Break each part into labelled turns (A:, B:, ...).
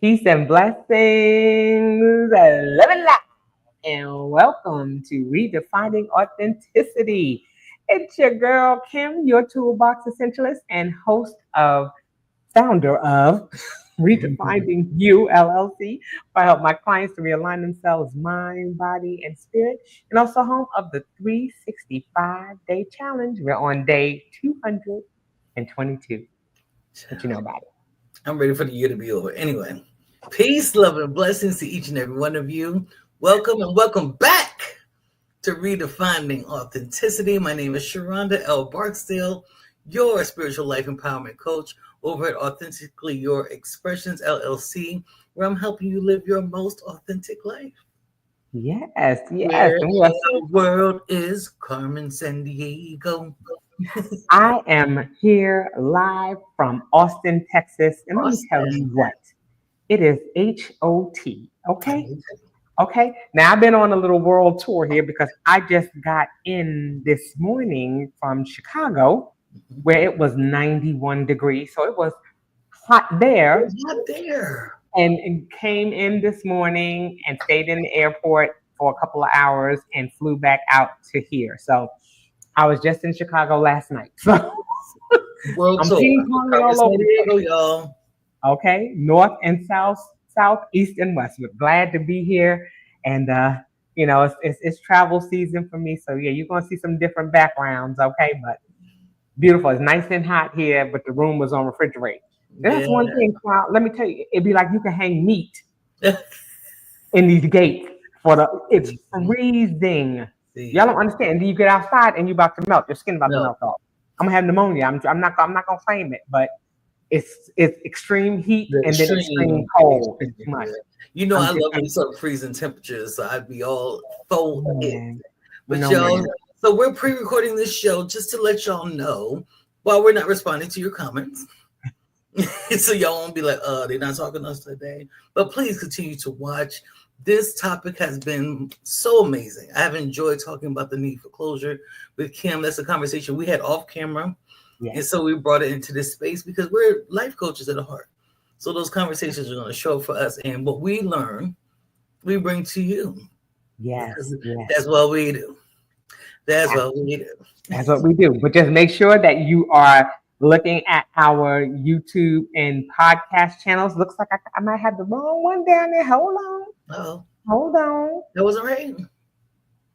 A: Peace and blessings. Love and light. And welcome to Redefining Authenticity. It's your girl, Kim, your toolbox essentialist and founder of Redefining You LLC, where I help my clients to realign themselves, mind, body, and spirit, and also home of the 365-day challenge. We're on day 222. What you know about it?
B: I'm ready for the year to be over. Anyway, peace, love, and blessings to each and every one of you. Welcome and welcome back to Redefining Authenticity. My name is Sheronda L. Barksdale, your spiritual life empowerment coach over at Authentically Your Expressions LLC, where I'm helping you live your most authentic life.
A: Yes, yes.
B: Where in
A: And we are
B: the world is Carmen Sandiego?
A: I am here live from Austin, Texas. And let me tell you
B: Awesome.
A: what, it is HOT. Okay. Okay. Now I've been on a little world tour here because I just got in this morning from Chicago where it was 91 degrees. So it was hot there
B: It's not there.
A: and came in this morning and stayed in the airport for a couple of hours and flew back out to here. So I was just in Chicago last night. So
B: World
A: I'm
B: tour.
A: ping ponging
B: Carmen
A: all over the
B: Sandiego,
A: place.
B: y'all.
A: Okay, north and south, south, east and west. We're glad to be here, and it's travel season for me. So yeah, you're gonna see some different backgrounds. Okay, but beautiful. It's nice and hot here, but the room was on refrigerator. That's
B: Yeah.
A: one thing. Cloud. Let me tell you, it'd be like you can hang meat in these gates for the. It's freezing. Y'all
B: See,
A: don't understand. And then you get outside and you about to melt. Your skin about to
B: no,
A: melt off. I'm gonna have pneumonia. I'm not gonna claim it, but it's extreme heat
B: the
A: and then extreme
B: extreme,
A: cold. It's
B: extreme.
A: too much.
B: Yeah. You know,
A: I'm
B: I
A: just
B: love when it's up freezing temperatures, so I'd be all for it.
A: man.
B: But
A: No
B: y'all,
A: man.
B: so we're pre-recording this show just to let y'all know while we're not responding to your comments. So y'all won't be like, they're not talking to us today. But please continue to watch. This topic has been so amazing. I have enjoyed talking about the need for closure with Kim. That's a conversation we had off camera. And
A: Yes.
B: so we brought it into this space because we're life coaches at heart. So those conversations are going to show up for us. And what we learn, we bring to you
A: Yes.
B: because
A: Yes.
B: that's what we do. That's
A: Ab-
B: what we do.
A: That's what we do. But just make sure that you are looking at our YouTube and podcast channels. Looks like I might have the wrong one down there. Hold on.
B: Oh,
A: Hold on.
B: that wasn't right.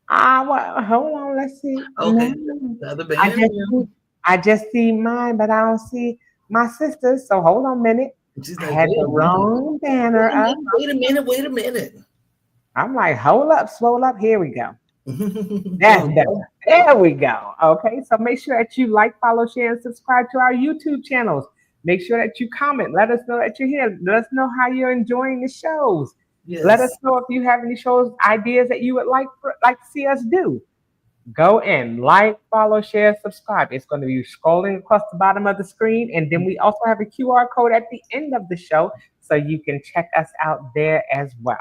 A: Hold on. Let's see.
B: Okay.
A: No.
B: The other
A: I
B: band.
A: just see, I just see mine, but I don't see my sister's. So hold on a minute.
B: She's
A: I
B: like,
A: had
B: wait
A: the
B: a minute.
A: wrong banner up.
B: Wait a minute. Wait a minute.
A: I'm like, hold up, swole up. Here we go.
B: There
A: That's
B: we
A: better.
B: go.
A: There we go. Okay, so make sure that you like, follow, share, and subscribe to our YouTube channels. Make sure that you comment. Let us know that you're here. Let us know how you're enjoying the shows. Let us
B: Yes.
A: know if you have any shows ideas that you would like to see us do. Go in, like, follow, share, subscribe. It's going to be scrolling across the bottom of the screen, and then we also have a QR code at the end of the show, so you can check us out there as well.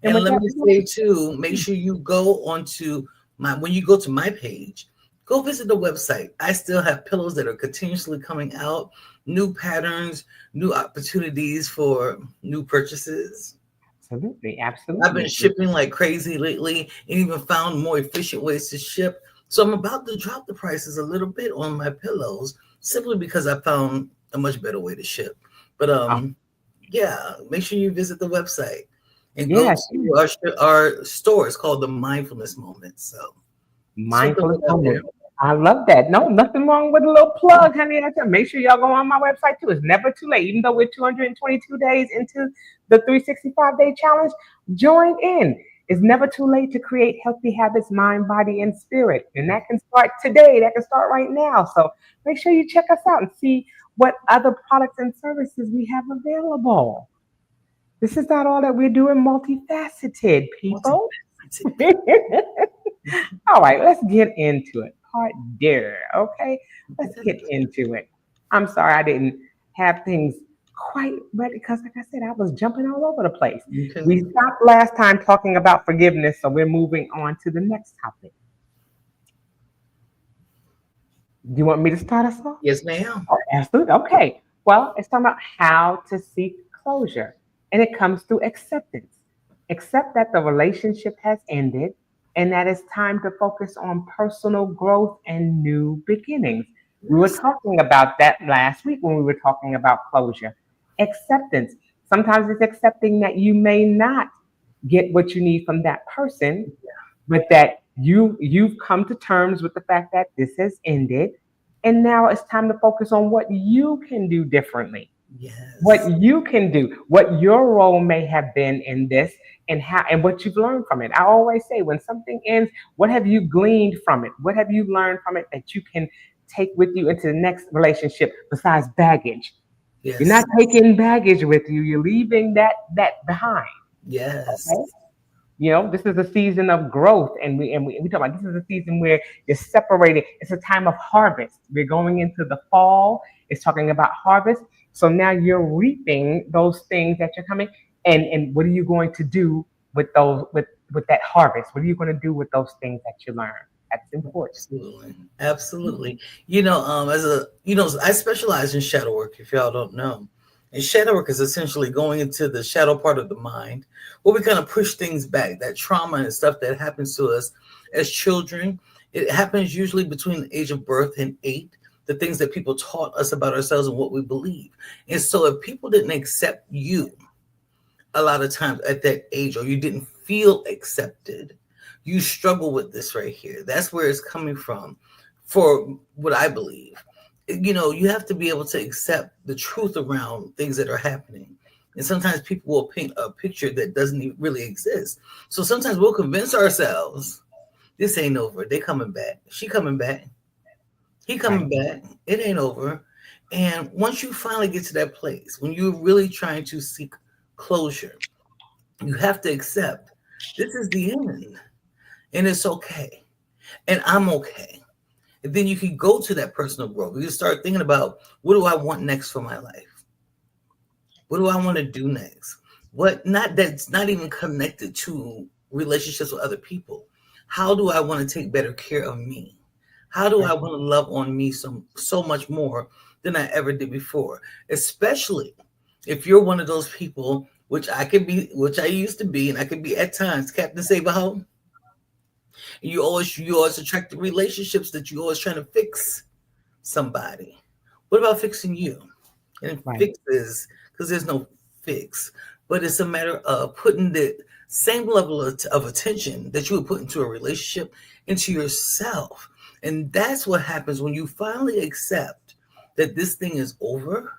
A: And
B: And
A: with
B: let
A: that,
B: me say too, make sure you go onto when you go to my page, go visit the website. I still have pillows that are continuously coming out, new patterns, new opportunities for new purchases.
A: absolutely,
B: I've been
A: absolutely.
B: shipping like crazy lately and even found more efficient ways to ship. So I'm about to drop the prices a little bit on my pillows simply because I found a much better way to ship. But yeah, make sure you visit the website and go
A: Yes,
B: to our store. It's called the Mindfulness Moment. So just want to
A: mindfulness
B: put that out there.
A: moment. I love that. No, nothing wrong with a little plug, honey. I said, make sure y'all go on my website too. It's never too late. Even though we're 222 days into the 365-day challenge, join in. It's never too late to create healthy habits, mind, body, and spirit. And that can start today. That can start right now. So make sure you check us out and see what other products and services we have available. This is not all that we're doing multifaceted, people. All right, let's get into it. Part there, okay? Let's get into it. I'm sorry I didn't have things quite ready because, like I said, I was jumping all over the place. We
B: Okay.
A: stopped last time talking about forgiveness, so we're moving on to the next topic. Do you want me to start us off?
B: Yes, ma'am.
A: Oh, absolutely. Okay. Well, it's talking about how to seek closure. And it comes through acceptance. Accept that the relationship has ended and that it's time to focus on personal growth and new beginnings. We were
B: Yes.
A: talking about that last week when we were talking about closure. Acceptance. Sometimes it's accepting that you may not get what you need from that person, but that you've come to terms with the fact that this has ended, and now it's time to focus on what you can do differently,
B: Yes.
A: what you can do, what your role may have been in this, and how and what you've learned from it. I always say when something ends, what have you gleaned from it? What have you learned from it that you can take with you into the next relationship besides baggage? You're not
B: Yes.
A: taking baggage with you, you're leaving that behind.
B: Yes.
A: Okay? This is a season of growth, and we talk about this is a season where you're separating. It's a time of harvest. We're going into the fall. It's talking about harvest. So now you're reaping those things that you're coming. And what are you going to do with those with that harvest? What are you going to do with those things that you learn? That's important.
B: Absolutely. Absolutely. As I specialize in shadow work, if y'all don't know. And shadow work is essentially going into the shadow part of the mind where we kind of push things back, that trauma and stuff that happens to us as children. It happens usually between the age of birth and 8, the things that people taught us about ourselves and what we believe. And so if people didn't accept you a lot of times at that age, or you didn't feel accepted, you struggle with this right here. That's where it's coming from, for what I believe. You have to be able to accept the truth around things that are happening. And sometimes people will paint a picture that doesn't really exist. So sometimes we'll convince ourselves this ain't over. They coming back. She coming back. He coming
A: Right.
B: back. It ain't over. And once you finally get to that place, when you're really trying to seek closure, you have to accept this is the end, and it's okay, and I'm okay. And then you can go to that personal growth. You start thinking about, what do I want next for my life? What do I want to do next? What not that's not even connected to relationships with other people. How do I want to take better care of me? How do I
A: Right.
B: want to love on me so much more than I ever did before? Especially if you're one of those people, which I could be, which I used to be, and I could be at times, Captain Save a Hoe. You always attract the relationships that you always trying to fix somebody. What about fixing you? And
A: Right.
B: fixes, because there's no fix, but it's a matter of putting the same level of attention that you would put into a relationship into yourself. And that's what happens when you finally accept that this thing is over.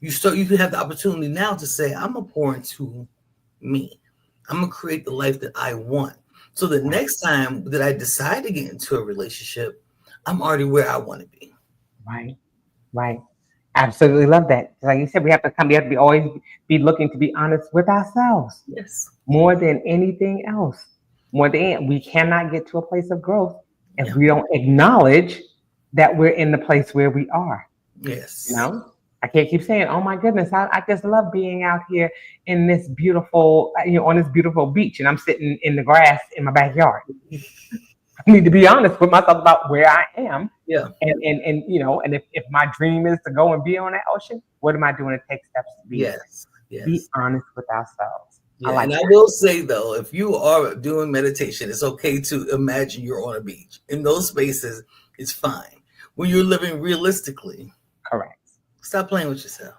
B: You can have the opportunity now to say, I'm gonna pour into me. I'm gonna create the life that I want. So the
A: Right.
B: next time that I decide to get into a relationship, I'm already where I want to be.
A: Right. Right. Absolutely love that. Like you said, we have to be always be looking to be honest with ourselves
B: Yes.
A: more than anything else. More than we cannot get to a place of growth if
B: Yeah.
A: we don't acknowledge that we're in the place where we are. You
B: Yes.
A: know, I can't keep saying, "Oh my goodness, I just love being out here in this beautiful, on this beautiful beach, and I'm sitting in the grass in my backyard." I need to be honest with myself about where I am,
B: Yeah.
A: and if my dream is to go and be on that ocean, what am I doing to take steps to be there?
B: Yes.
A: Be
B: Yes.
A: honest with ourselves. I
B: Yeah.
A: like
B: And I
A: that.
B: will say though, if you are doing meditation, it's okay to imagine you're on a beach. In those spaces, it's fine. When you're living realistically,
A: Correct.
B: stop playing with yourself.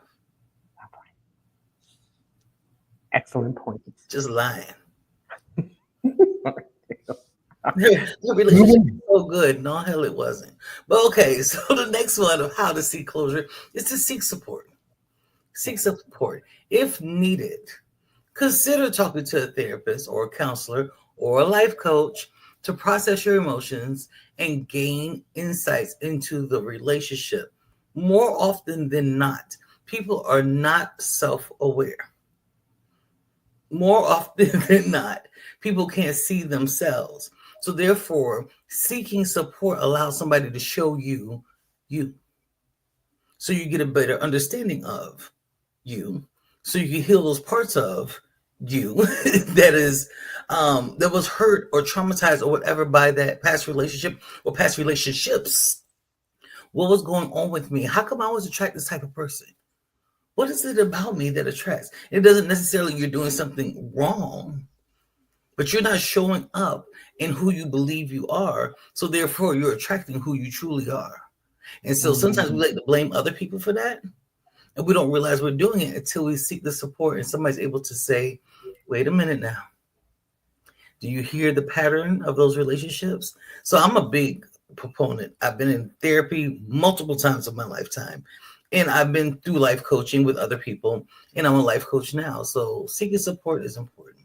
A: Excellent points.
B: Just lying. The relationship is so good. No, hell, it wasn't. But okay, so the next one of how to seek closure is to seek support. Seek
A: Yes.
B: support if needed. Consider talking to a therapist or a counselor or a life coach to process your emotions and gain insights into the relationship. More often than not, people are not self aware. More often than not, people can't see themselves. So, therefore, seeking support allows somebody to show you so you get a better understanding of you, so you can heal those parts of you that was hurt or traumatized or whatever by that past relationship or past relationships. What was going on with me? How come I always attract this type of person? What is it about me that attracts? It doesn't necessarily you're doing something wrong, but you're not showing up in who you believe you are. So therefore, you're attracting who you truly are. And so sometimes we
A: Mm,
B: like to blame other people for that, and we don't realize we're doing it until we seek the support and somebody's able to say, "Wait a minute now. Do you hear the pattern of those relationships?" So I'm a big proponent. I've been in therapy multiple times of my lifetime, and I've been through life coaching with other people, and I'm a life coach now. So seeking support is important.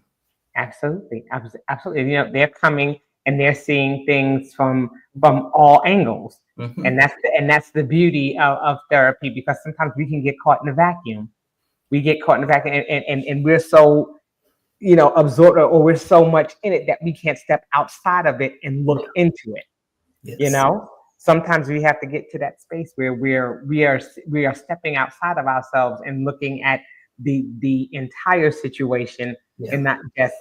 A: absolutely, absolutely. They're coming and they're seeing things from all angles,
B: Hmm.
A: and that's the beauty of therapy, because sometimes we can get caught in a vacuum. We get caught in the vacuum, and we're so absorbed, or we're so much in it that we can't step outside of it and look
B: Yeah.
A: into it. you
B: Yes.
A: know Sometimes we have to get to that space where we are stepping outside of ourselves and looking at the entire situation,
B: Yeah.
A: and not just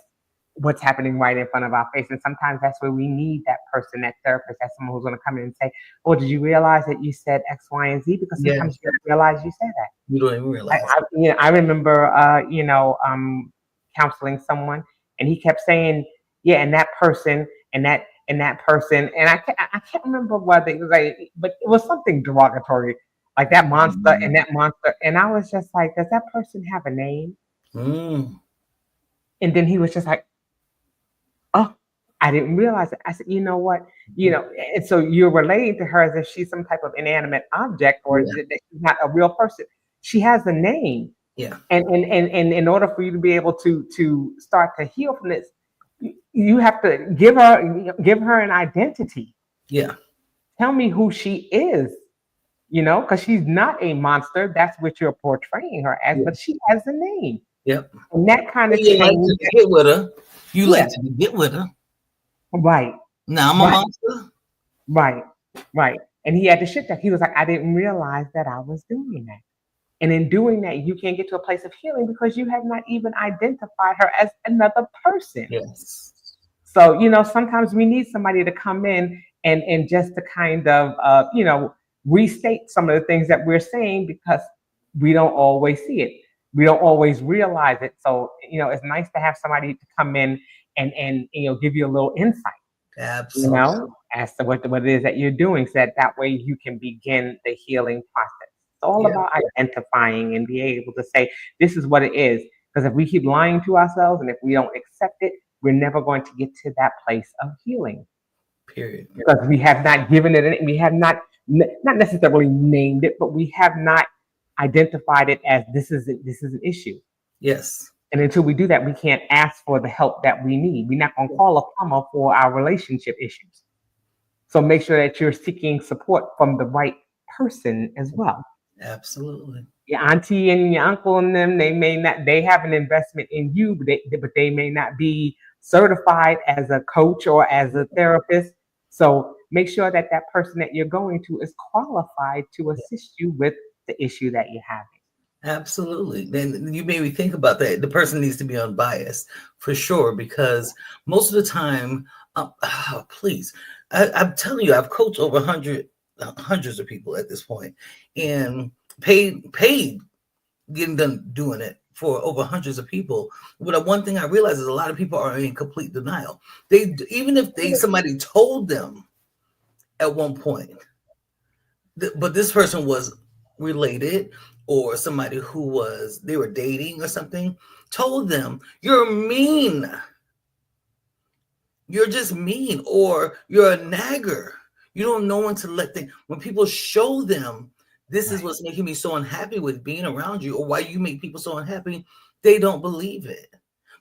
A: what's happening right in front of our face. And sometimes that's where we need that person, that therapist, that someone who's going to come in and say, "Oh, did you realize that you said X, Y, and Z?" Because
B: Yeah.
A: sometimes you don't realize you said that.
B: You don't even realize.
A: I remember, counseling someone, and he kept saying, "Yeah, and that person, and that person," and I can't remember whether it was like, but it was something derogatory, like that monster and that monster, and I was just like, "Does that person have a name?"
B: Mm.
A: And then he was just like, "Oh, I didn't realize it." I said, "You know what? And so you're relating to her as if she's some type of inanimate object, or
B: Yeah.
A: that she's not a real person. She has a name."
B: Yeah.
A: And in order for you to be able to start to heal from this, you have to give her an identity.
B: Yeah.
A: Tell me who she is, because she's not a monster. That's what you're portraying her as,
B: Yeah.
A: but she has a name,
B: Yep.
A: and that kind of
B: You like
A: change.
B: to get with her. You
A: Yeah,
B: like to get with her.
A: right,
B: Now I'm a
A: right,
B: monster.
A: right, right. And he had to shit that. He was like, "I didn't realize that I was doing that." And in doing that, you can't get to a place of healing because you have not even identified her as another person.
B: Yes.
A: So, sometimes we need somebody to come in and just to kind of, restate some of the things that we're saying, because we don't always see it. We don't always realize it. So, it's nice to have somebody to come in and give you a little insight,
B: Absolutely.
A: as to what it is that you're doing, so that way you can begin the healing process. It's all
B: Yeah.
A: about identifying and being able to say, this is what it is. Because if we keep lying to ourselves and if we don't accept it, we're never going to get to that place of healing,
B: Period.
A: because we have not given it, we have not necessarily named it, but we have not identified it as this is an issue.
B: Yes.
A: And until we do that, we can't ask for the help that we need. We're not going to call a plumber for our relationship issues. So make sure that you're seeking support from the right person as well.
B: Absolutely.
A: Your auntie and your uncle and them, they have an investment in you, but they may not be certified as a coach or as a therapist. So make sure that that person that you're going to is qualified to assist you with the issue that you're having.
B: Absolutely. Then you made me think about that. The person needs to be unbiased for sure, because most of the time, please, I'm telling you, I've coached over hundreds of people at this point, and paid getting done doing it for over hundreds of people. But one thing I realize is a lot of people are in complete denial. They even if they somebody told them at one point, but this person was related or somebody who was they were dating or something, told them you're mean, you're just mean, or you're a nagger. You don't know when to let things. When people show them this is
A: Right,
B: what's making me so unhappy with being around you, or why you make people so unhappy, they don't believe it.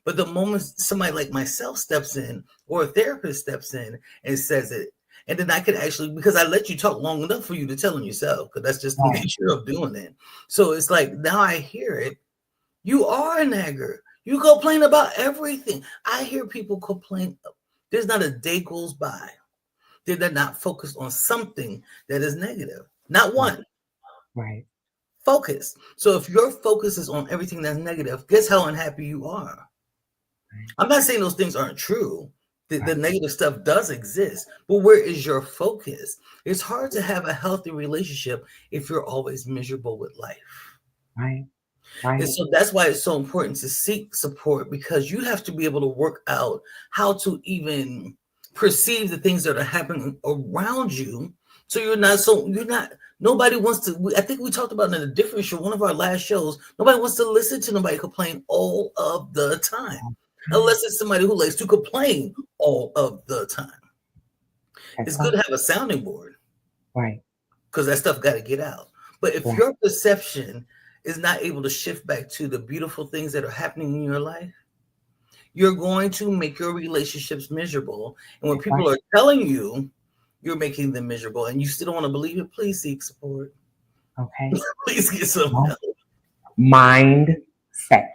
B: But the moment somebody like myself steps in, or a therapist steps in and says it, and then I could actually, because I let you talk long enough for you to tell on yourself, because that's just the
A: right,
B: nature of doing it. So it's like now I hear it. You are a nagger. You complain about everything. I hear people complain. There's not a day goes by that they're not focused on something that is negative. Not
A: right,
B: one.
A: right,
B: Focus. So if your focus is on everything that's negative, guess how unhappy you are.
A: right,
B: I'm not saying those things aren't true. The
A: right,
B: negative stuff does exist, but where is your focus? It's hard to have a healthy relationship if you're always miserable with life.
A: right. Right.
B: And so that's why it's so important to seek support, because you have to be able to work out how to even perceive the things that are happening around you. So you're not, nobody wants to, I think we talked about in a different show, one of our last shows, nobody wants to listen to nobody complain all of the time, unless it's somebody who likes to complain all of the time.
A: That's
B: It's good
A: right.
B: to have a sounding board
A: Right.
B: because that stuff got to get out. But if
A: Right.
B: your perception is not able to shift back to the beautiful things that are happening in your life, you're going to make your relationships miserable. And when
A: That's right.
B: people are telling you you're making them miserable and you still don't want to believe it, please seek support.
A: Okay.
B: Please get some
A: Well,
B: help.
A: mindset.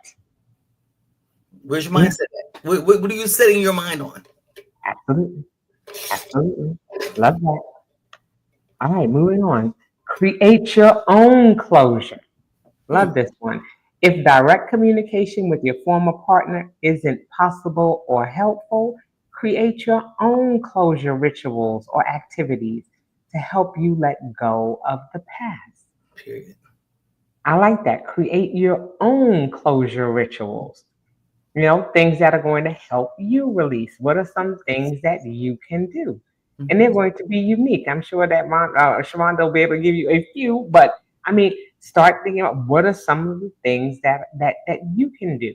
B: Where's your
A: Yeah,
B: mindset at? What are you setting your mind on?
A: absolutely. Absolutely. Love that. All right, moving on. Create your own closure.
B: Hmm.
A: Love this one. If direct communication with your former partner isn't possible or helpful, create your own closure rituals or activities to help you let go of the past.
B: Period.
A: I like that. Create your own closure rituals. Things that are going to help you release. What are some things that you can do? And they're
B: Hmm.
A: going to be unique. I'm sure that Sharonda will be able to give you a few, but I mean, start thinking about what are some of the things that you can do.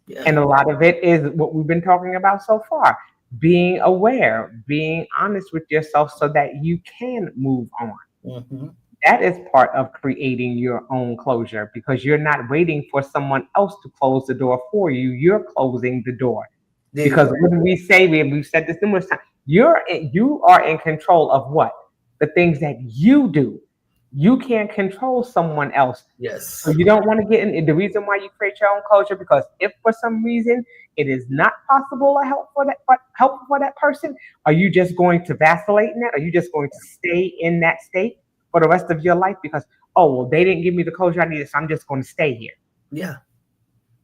B: Yeah.
A: And a lot of it is what we've been talking about so far. Being aware, being honest with yourself so that you can move on.
B: Hmm.
A: That is part of creating your own closure because you're not waiting for someone else to close the door for you. You're closing the door.
B: There you
A: Because
B: go.
A: what do we say? We've said this numerous times. You are in control of what? The things that you do. You can't control someone else. So
B: Yes.
A: you don't want to get in the reason why you create your own closure, because if for some reason it is not possible or helpful for that person, are you just going to vacillate in that? Are you just going to stay in that state for the rest of your life because, oh, well, they didn't give me the closure I needed, so I'm just going to stay here?
B: Yeah.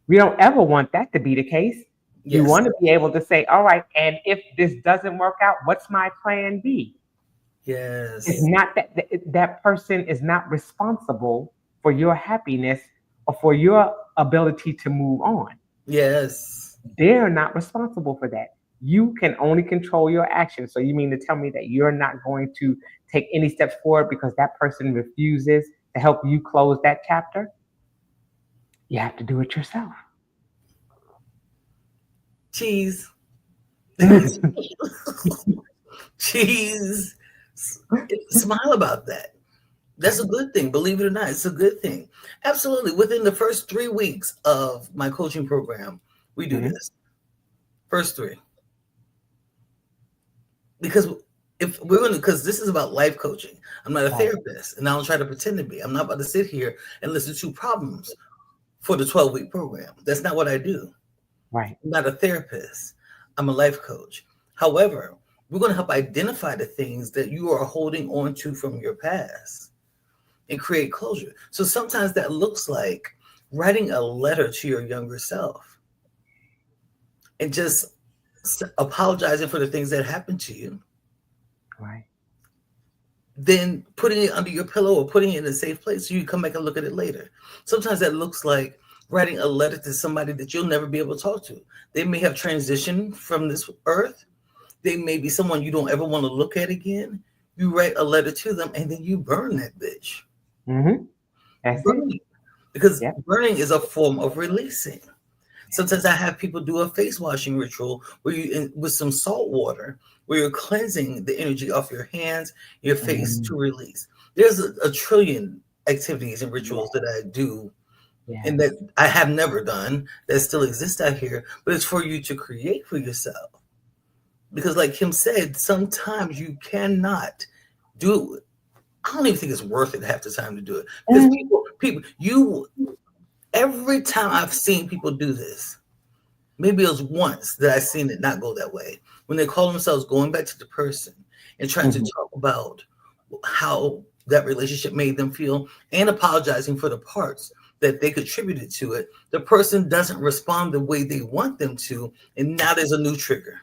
A: We don't ever want that to be the case. You
B: Yes.
A: want to be able to say, all right, and if this doesn't work out, what's my plan B? It's
B: Yes.
A: not that person is not responsible for your happiness or for your ability to move on.
B: Yes.
A: They're not responsible for that. You can only control your actions. So you mean to tell me that you're not going to take any steps forward because that person refuses to help you close that chapter? You have to do it yourself.
B: Cheese. Cheese. Smile about that. That's a good thing. Believe it or not, it's a good thing. Absolutely. Within the first 3 weeks of my coaching program, we do
A: Mhm.
B: this. First three. Because if we're going to, because this is about life coaching. I'm not a
A: Right,
B: therapist and I don't try to pretend to be. I'm not about to sit here and listen to problems for the 12-week program. That's not what I do.
A: right.
B: I'm not a therapist. I'm a life coach. However, we're going to help identify the things that you are holding on to from your past and create closure. So sometimes that looks like writing a letter to your younger self and just apologizing for the things that happened to you,
A: Right.
B: then putting it under your pillow or putting it in a safe place so you come back and look at it later. Sometimes that looks like writing a letter to somebody that you'll never be able to talk to. They may have transitioned from this earth. They may be someone you don't ever want to look at again. You write a letter to them and then you burn that bitch.
A: Mm-hmm. That's it.
B: Burning. Because
A: Yep.
B: burning is a form of releasing. Sometimes I have people do a face washing ritual where with some salt water, where you're cleansing the energy off your hands, your face
A: Mhm.
B: to release. There's a trillion activities and rituals
A: Yeah.
B: that I do and
A: Yes.
B: that I have never done that still exist out here, but it's for you to create for yourself. Because, like Kim said, sometimes you cannot do it. I don't even think it's worth it half the time to do it because
A: Mhm.
B: you, every time I've seen people do this, maybe it was once that I seen it not go that way. When they call themselves going back to the person and trying to
A: Mhm.
B: talk about how that relationship made them feel and apologizing for the parts that they contributed to it, the person doesn't respond the way they want them to, and now there's a new trigger.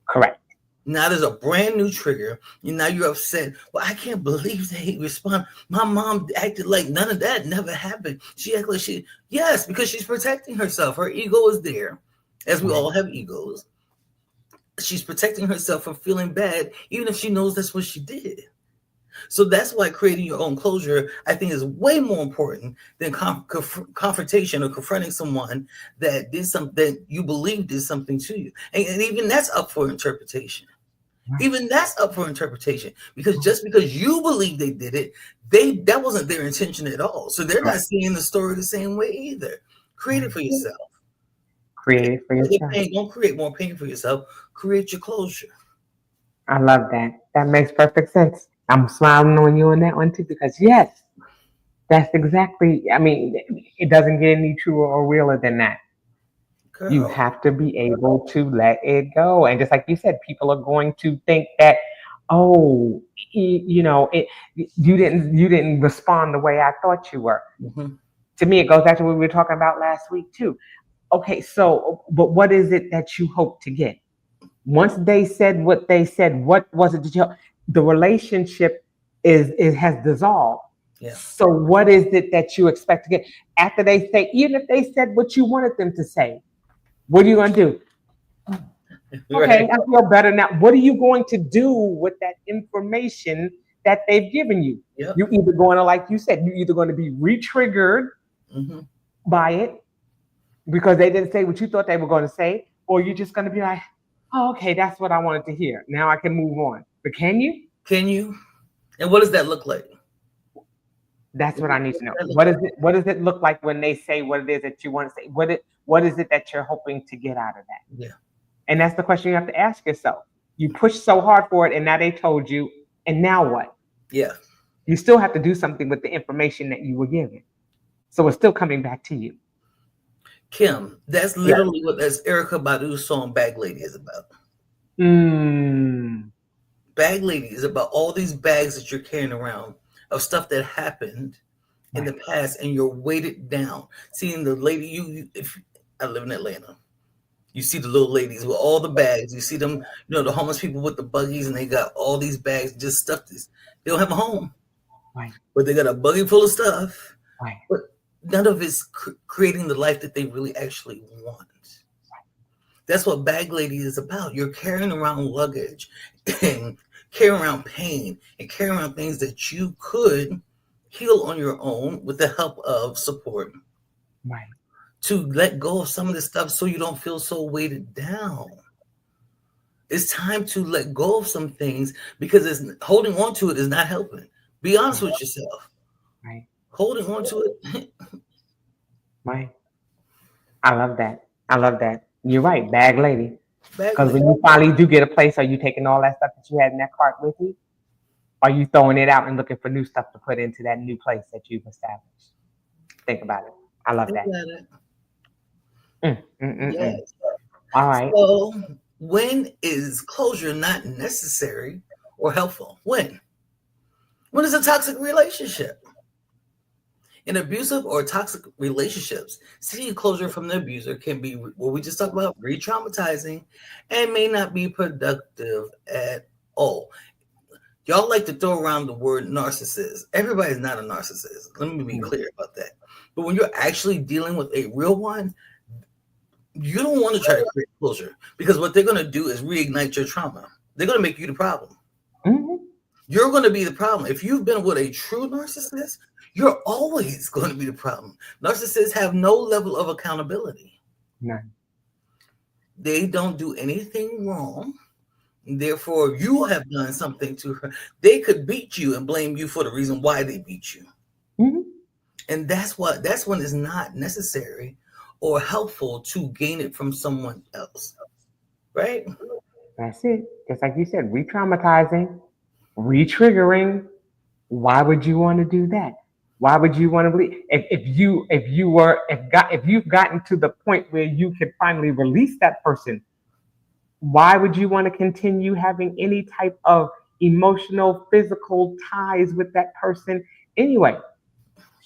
A: Correct.
B: Now there's a brand new trigger, and now you're upset. Well, I can't believe they respond. My mom acted like none of that never happened. She acted like yes, because she's protecting herself. Her ego is there, as we
A: Right.
B: all have egos. She's protecting herself from feeling bad, even if she knows that's what she did. So that's why creating your own closure, I think, is way more important than confrontation or confronting someone that did something that you believe did something to you. And even that's up for interpretation.
A: Right.
B: Even that's up for interpretation, because just because you believe they did it, that wasn't their intention at all. So they're not
A: Correct.
B: seeing the story the same way either. Create it
A: Right.
B: for yourself.
A: Create it for yourself.
B: Don't create more pain for yourself. Create your closure.
A: I love that. That makes perfect sense. I'm smiling on you on that one too, because yes, that's exactly, I mean, it doesn't get any truer or realer than that. You
B: Girl.
A: have to be able to let it go. And just like you said, people are going to think that, oh, you know, you didn't respond the way I thought you were.
B: Mm-hmm.
A: To me, it goes back to what we were talking about last week too. Okay, so but what is it that you hope to get? Once they said what they said, what was it that the relationship is it has dissolved.
B: Yeah.
A: So what is it that you expect to get after they say, even if they said what you wanted them to say, what are you gonna do?
B: Right.
A: Okay, I feel better now. What are you going to do with that information that they've given you?
B: Yep.
A: You either going to, like you said, you're either going to be re-triggered
B: Mm-hmm.
A: by it because they didn't say what you thought they were going to say, or you're just going to be like, oh, okay, that's what I wanted to hear. Now I can move on. But can you?
B: Can you? And what does that look like?
A: That's what I need
B: What
A: to know.
B: does that look
A: What
B: like?
A: is it? What does it look like when they say what it is that you want to say? What is it that you're hoping to get out of that?
B: Yeah.
A: And that's the question you have to ask yourself. You pushed so hard for it, and now they told you, and now what?
B: Yeah.
A: You still have to do something with the information that you were given. So it's still coming back to you.
B: Kim, that's
A: Yeah.
B: literally what that's Erica Badu's song Bag Lady is about.
A: Mm,
B: Bag Lady is about all these bags that you're carrying around of stuff that happened in the
A: right.
B: past, and you're weighted down. Seeing the lady, if I live in Atlanta, you see the little ladies with all the bags. You see them, the homeless people with the buggies, and they got all these bags, just stuff. They don't have a home,
A: Right.
B: but they got a buggy full of stuff.
A: Right.
B: But none of it's creating the life that they really actually want. That's what Bag Lady is about. You're carrying around luggage and carrying around pain and carrying around things that you could heal on your own with the help of support,
A: Right.
B: to let go of some of this stuff so you don't feel so weighted down. It's time to let go of some things, because holding on to it is not helping. Be honest
A: Right.
B: with yourself.
A: Right.
B: Holding on to it,
A: Right. I love that. I love that. You're right, bag lady.
B: Bag
A: Because
B: Lady.
A: when you finally do get a place, are you taking all that stuff that you had in that cart with you? Are you throwing it out and looking for new stuff to put into that new place that you've established? Think about it. I love
B: Think
A: that.
B: about it.
A: Mm, mm, mm, mm.
B: Yes.
A: All right.
B: So, when is closure not necessary or helpful? When is a toxic relationship? In abusive or toxic relationships, seeking closure from the abuser can be what we just talked about, re-traumatizing, and may not be productive at all. Y'all like to throw around the word narcissist. Everybody's not a narcissist. Let me be
A: Mm,
B: clear about that. But when you're actually dealing with a real one, you don't want to try to create closure, because what they're going to do is reignite your trauma. They're going to make you the problem.
A: mhm.
B: You're going to be the problem. If you've been with a true narcissist, you're always going to be the problem. Narcissists have no level of accountability.
A: None.
B: They don't do anything wrong. Therefore, you have done something to her. They could beat you and blame you for the reason why they beat you.
A: Mhm.
B: And that's when it's not necessary or helpful to gain it from someone else. Right?
A: That's it. Just like you said, re-traumatizing, re-triggering. Why would you want to do that? Why would you want to believe if you've gotten to the point where you could finally release that person? Why would you want to continue having any type of emotional, physical ties with that person anyway?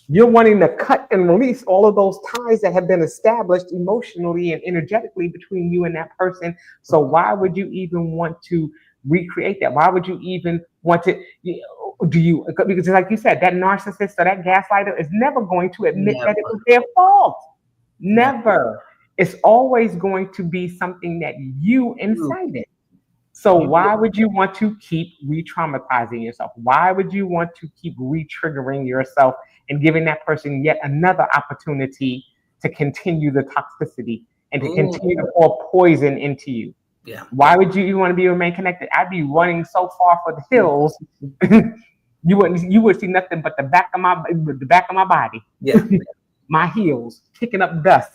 A: You're wanting to cut and release all of those ties that have been established emotionally and energetically between you and that person. So why would you even want to recreate that? Why would you even want to? Do you? Because like you said, that narcissist or that gaslighter is never going to admit that it
B: Never,
A: was their fault.
B: never.
A: Never. It's always going to be something that you
B: You,
A: incited. So
B: you,
A: why would you want to keep re-traumatizing yourself? Why would you want to keep re-triggering yourself and giving that person yet another opportunity to continue the toxicity and to
B: ooh,
A: continue to pour poison into you?
B: yeah,
A: Why would you want to be remain connected? I'd be running so far for the hills, you would see nothing but the back of my body,
B: yeah,
A: my heels kicking up dust,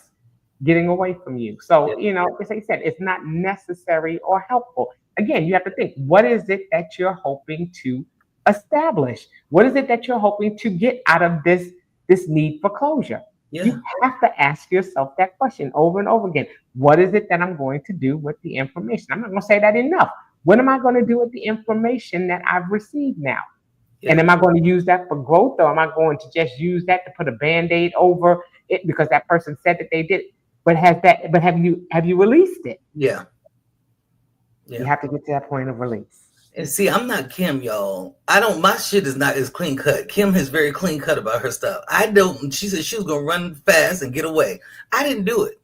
A: getting away from you.
B: yeah,
A: So, as I said, it's not necessary or helpful. Again, you have to think, what is it that you're hoping to establish? What is it that you're hoping to get out of this need for closure?
B: yeah,
A: You have to ask yourself that question over and over again. What is it that I'm going to do with the information? I'm not going to say that enough. What am I going to do with the information that I've received now? And
B: yeah,
A: am I going to use that for growth, or am I going to just use that to put a band-aid over it because that person said that they did? But have you released it?
B: yeah,
A: You
B: yeah.
A: have to get to that point of release.
B: And see, I'm not Kim, y'all. I don't. My shit is not as clean cut. Kim is very clean cut about her stuff. I don't. She said she was gonna run fast and get away. I didn't do it,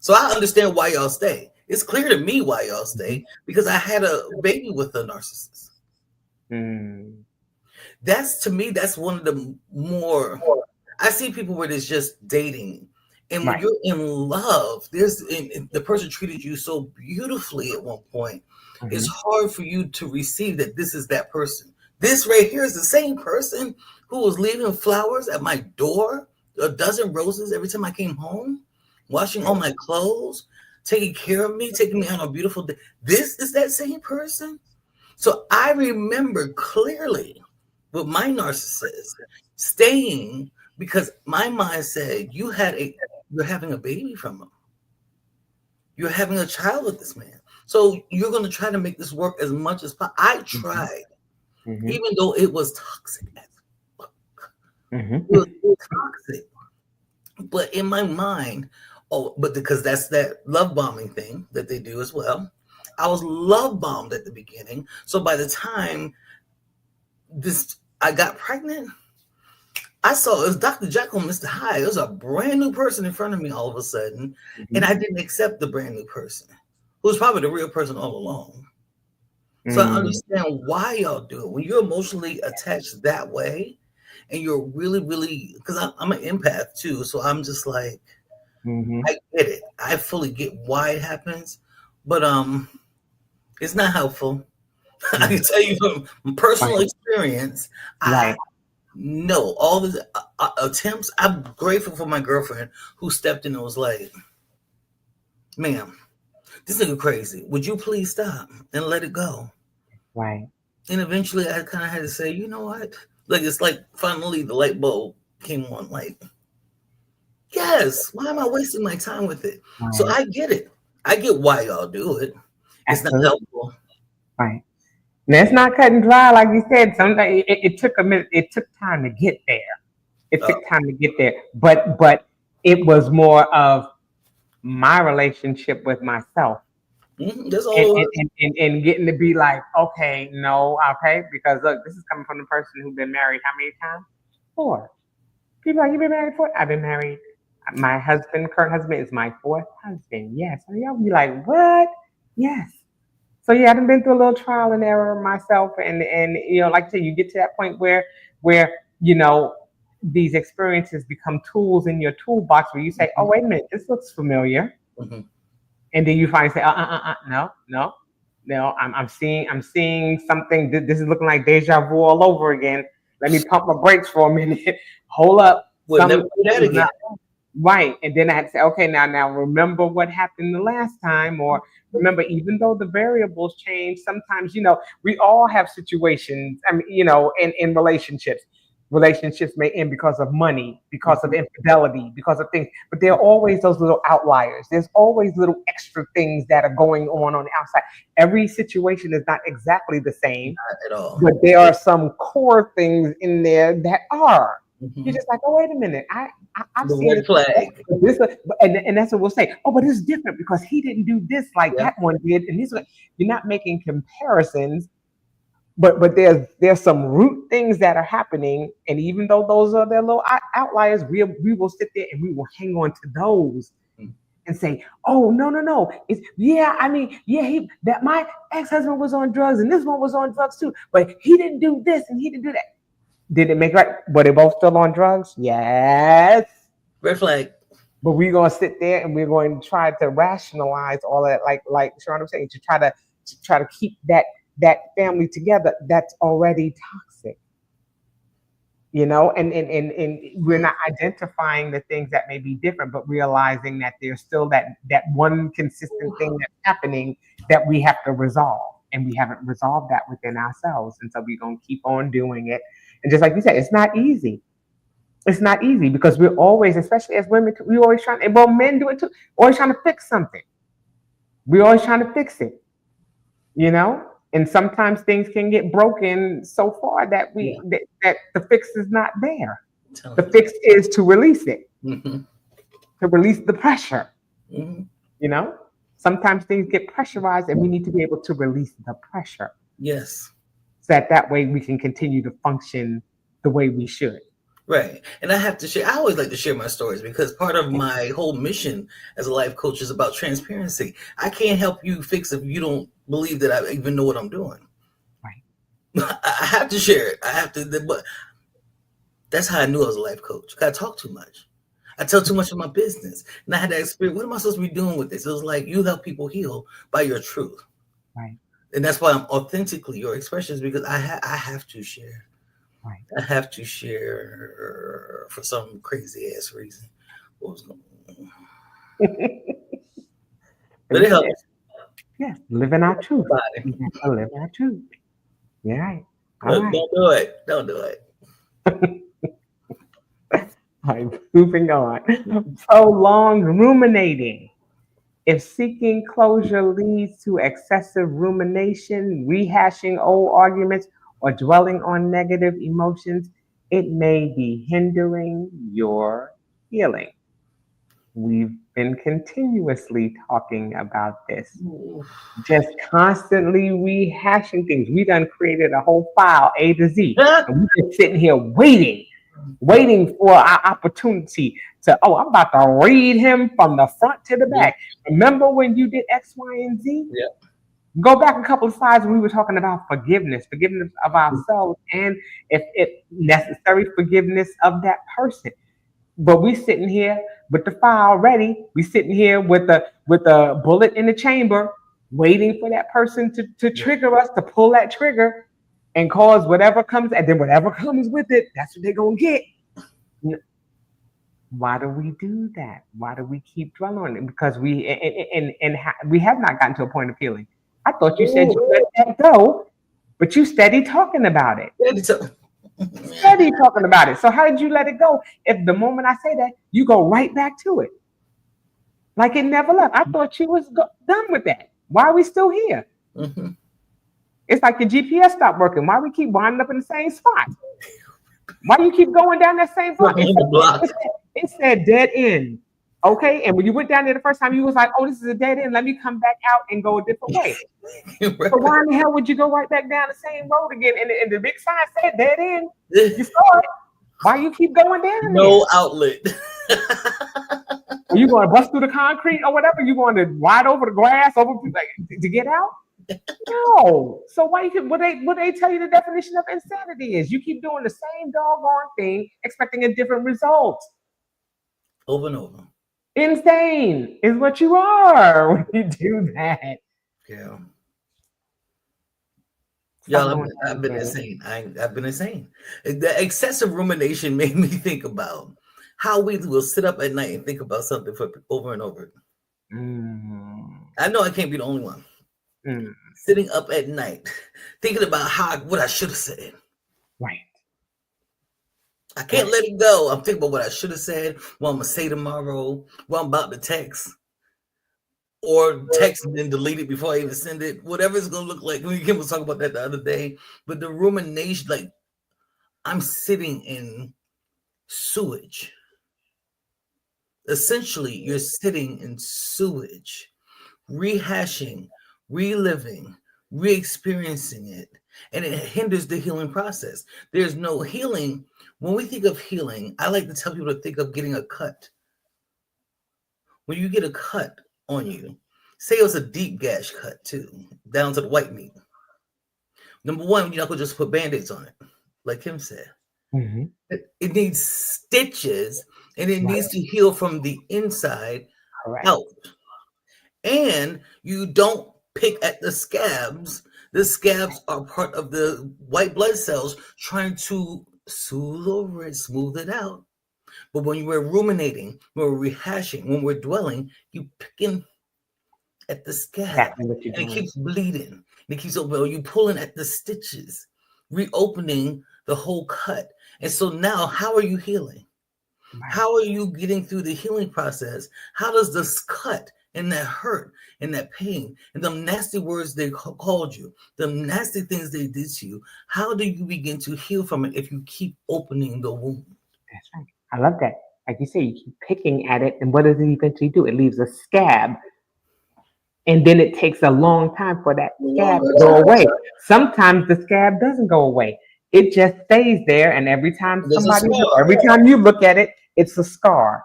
B: so I understand why y'all stay. It's clear to me why y'all
A: Mhm.
B: stay because I had a baby with a narcissist.
A: Mm.
B: That's to me. That's one of the more. I see people where it's just dating, and when
A: Right.
B: you're in love, and the person treated you so beautifully at one point. It's
A: Hmm.
B: hard for you to receive that this is that person. This right here is the same person who was leaving flowers at my door, a dozen roses every time I came home, washing all my clothes, taking care of me, taking me on a beautiful day. This is that same person. So I remember clearly with my narcissist staying because my mind said you're having a baby from him. You're having a child with this man. So you're going to try to make this work as much as possible. I
A: Hmm.
B: tried,
A: Hmm.
B: even though it was toxic as fuck. It
A: Hmm.
B: was toxic. But in my mind, oh, but because that's that love bombing thing that they do as well. I was love bombed at the beginning. So by the time this I got pregnant, I saw it was Dr. Jekyll and Mr. Hyde. It was a brand new person in front of me all of a sudden, and
A: Hmm.
B: I didn't accept the brand new person, who was probably the real person all along. So I
A: Mm.
B: understand why y'all do it. When you're emotionally attached that way, and you're really, really, because I'm an empath too, so I'm just like,
A: Hmm.
B: I get it. I fully get why it happens, but it's not helpful. I
A: Mm.
B: can tell you from personal
A: Right.
B: experience. I
A: Right.
B: know all the attempts. I'm grateful for my girlfriend who stepped in and was like, "Ma'am, this nigga crazy. Would you please stop and let it go?"
A: Right.
B: And eventually, I kind of had to say, "You know what? Like it's like finally the light bulb came on. Like, yes, why am I wasting my time with it?" So
A: Right.
B: I get it. I get why y'all do it. It's not
A: Absolutely.
B: helpful.
A: Right. Now it's not cut and dry, like you said. Sometimes it took a minute. It took time to get there. It
B: Uh,
A: took time to get there. But it was more of my relationship with myself,
B: that's all
A: and
B: it
A: and,
B: was.
A: and, and and getting to be like, okay, no, okay, because look, this is coming from the person who's been married how many times? Four. People are like, you been married four? I've been married. My husband, current husband, is my fourth husband. Yes. And y'all be like, what? Yes. So yeah, I've been through a little trial and error myself, and like I said, you get to that point where you know these experiences become tools in your toolbox where you say, oh
B: Mhm,
A: wait a minute, this looks familiar,
B: mhm.
A: and then you finally say, no, no, no, I'm seeing something. This is looking like deja vu all over again. Let me pump my brakes for a minute. Hold up,
B: We'll never do that
A: something's
B: again.
A: not right. And then I had to say, okay, now remember what happened the last time, or remember, even though the variables change, sometimes, we all have situations, I mean, in relationships. Relationships may end because of money, because of
B: Mhm.
A: infidelity, because of things, but there are always those little outliers. There's always little extra things that are going on the outside. Every situation is not exactly the same,
B: Not at all.
A: but there are some core things in there that are. You're
B: Mhm.
A: just like, oh, wait a minute. I've
B: The
A: seen
B: red
A: it.
B: flag.
A: But this, and that's what we'll say. Oh, but it's different because he didn't do this like
B: Yeah.
A: that one did. And these, you're not making comparisons, but there's some root things that are happening. And even though those are their little outliers, we will sit there and we will hang on to those
B: Mm.
A: and say, oh, no, no, no. It's, yeah, I mean, yeah, that my ex-husband was on drugs and this one was on drugs too, but he didn't do this and he didn't do that. Did it make right? Were they both still on drugs? Yes.
B: Red flag.
A: But we're gonna sit there and we're going to try to rationalize all of that, like Sharon was saying, to try to keep that family together. That's already toxic, and we're not identifying the things that may be different, but realizing that there's still that one consistent thing that's happening that we have to resolve, and we haven't resolved that within ourselves, and so we're gonna keep on doing it. And just like you said, it's not easy. It's not easy because we're always, especially as women, we're always trying, and well, men do it too, always trying to fix something. We're always trying to fix it, you know? And sometimes things can get broken so far that
B: Yeah.
A: that the fix is not there.
B: I'm
A: The
B: telling
A: fix is to release it,
B: you. Hmm.
A: to release the pressure,
B: Hmm.
A: you know? Sometimes things get pressurized and we need to be able to release the pressure
B: Yes.
A: so that way we can continue to function the way we should.
B: Right. And I have to share, I always like to share my stories because part of my whole mission as a life coach is about transparency. I can't help you fix if you don't believe that I even know what I'm doing.
A: Right.
B: I have to share it. I have to, but that's how I knew I was a life coach. I talk too much. I tell too much of my business. And I had that experience. What am I supposed to be doing with this? It was like you help people heal by your truth.
A: Right.
B: And that's why I'm authentically your expressions because I have to share.
A: Right.
B: I have to share for some crazy ass reason. What was going on?
A: But
B: But it
A: yeah,
B: helps
A: yes, living our truth. We
B: everybody.
A: have to live our truth. Yeah. Right. All
B: Look,
A: right.
B: don't do it. Don't do it.
A: All right. Moving on. Prolonged ruminating. If seeking closure leads to excessive rumination, rehashing old arguments, or dwelling on negative emotions, it may be hindering your healing. We've been continuously talking about this. Just constantly rehashing things. We done created a whole file, A to Z, and we just sitting here waiting for our opportunity to, oh, I'm about to read him from the front to the
B: Yeah.
A: back. Remember when you did X, Y, and Z?
B: Yeah.
A: Go back a couple of slides when we were talking about forgiveness of ourselves, and if necessary, forgiveness of that person. But we sitting here with the file ready. We sitting here with a bullet in the chamber, waiting for that person to
B: Yeah.
A: trigger us, to pull that trigger and cause whatever comes, and then whatever comes with it, that's what they're gonna get. Why do we do that? Why do we keep dwelling on it? Because we have not gotten to a point of healing. I thought you said you let that go, but you steady talking about it. Steady talking about it. So how did you let it go? If the moment I say that, you go right back to it, like it never left. I thought you was done with that. Why are we still here?
B: Mhm.
A: It's like your GPS stopped working. Why we keep winding up in the same spot? Why you keep going down that same block?
B: On the block.
A: It said dead end. Okay, and when you went down there the first time, you was like, "Oh, this is a dead end. Let me come back out and go a different way." So why in the hell would you go right back down the same road again? And the big sign said dead end. You saw it. Why you keep going down there?
B: No outlet.
A: Are you going to bust through the concrete or whatever? You going to ride over the grass over like, to get out? No. So why you what they tell you the definition of insanity is? You keep doing the same doggone thing, expecting a different result.
B: Over and over.
A: Insane is what you are when you do that.
B: Yeah.
A: Stop
B: Y'all,
A: doing
B: I've been
A: that.
B: insane. I've been insane. The excessive rumination made me think about how we will sit up at night and think about something for over and over.
A: Mm,
B: I know I can't be the only one.
A: mm,
B: Sitting up at night, thinking about what I should have said.
A: right.
B: I can't let it go. I'm thinking about what I should have said, what I'm gonna say tomorrow, what I'm about to text, or text and then delete it before I even send it. Whatever it's gonna look like. We was talking about that the other day. But the rumination, like I'm sitting in sewage. Essentially, you're sitting in sewage, rehashing, reliving, re-experiencing it, and it hinders the healing process. There's no healing. When we think of healing, I like to tell people to think of getting a cut. When you get a cut on you, say it was a deep gash cut too, down to the white meat. Number one, you're not gonna just put band-aids on it, like Kim said.
A: Mm-hmm.
B: It needs stitches and it
A: Right.
B: needs to heal from the inside
A: Correct.
B: out. And you don't pick at the scabs. The scabs are part of the white blood cells trying to soothe over it, smooth it out. But when we're ruminating, when we're rehashing, when we're dwelling, you picking at the scab
A: Exactly what you're
B: and it
A: doing.
B: keeps bleeding. And it keeps open. Or you pulling at the stitches, reopening the whole cut. And so now, how are you healing?
A: Right.
B: How are you getting through the healing process? How does this cut and that hurt and that pain and the nasty words they called you, the nasty things they did to you, how do you begin to heal from it if you keep opening the wound?
A: That's right. I love that. Like you say, you keep picking at it, and what does it eventually do? It leaves a scab, and then it takes a long time for that scab
B: Longer
A: to go away.
B: time.
A: Sometimes the scab doesn't go away. It just stays there, and every time
B: There's a
A: every
B: scar.
A: time you look at it, it's a scar